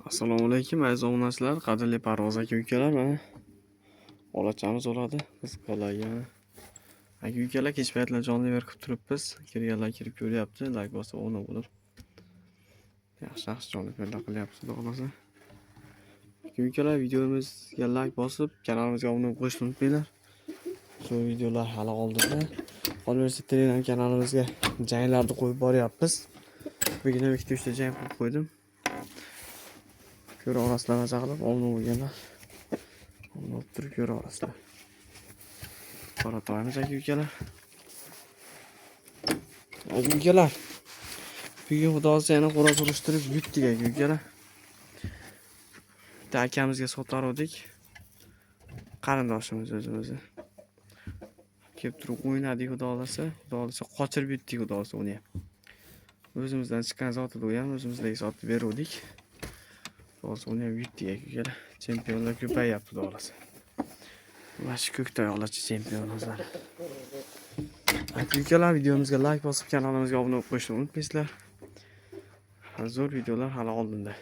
Assalomu alaykum aziz obunachilar, qadrli parvoz aka-ukalar. Mana bolachamiz bo'ladi. Biz bolaga aka-ukalar kech paytlar jonli efir qilib turibmiz. Kirganlar kirib ko'ryapti, like bosib obuna bo'lib. Yaxshi jonli efirlar qilyapmiz, xudo xolasa. Aka-ukalar videomizga like bosib, kanalimizga obuna bo'lib qo'yishni unutmanglar. Shu videolar hali oldinda. Qolaversa Telegram kanalimizga janglarni qo'yib boryapmiz. Bugun ham 2-3 ta jang qo'yib qo'ydim. Ko'ra olasizlar maza qilib, obuna bo'lganlar. Obuna bo'lib turib ko'ra olasizlar. Qaratoymiz aka-ukalar. Aka-ukalar. Bugun xudosi yana xo'roz urishtirib yutdik aka-ukalar. Bitta akamizga sotardik. Qarindoshimiz o'zimizni. Kelib turib o'ynadik xudoolasa qochirib yutdik xudoolasa uni ham. O'zimizdan chiqqan zotida u ham o'zimizdagi sotib berdik. Xudoolasa uni ham yutdik aka-ukalar. Chempionlar ko'payapti xudoolasa. Mana shu ko'ktoy olachi chempionlar. Aka-ukalar videomizga like bosib, kanalimizga obuna bo'lib qo'yishni unutmaysizlar. Zo'r videolar hali oldinda.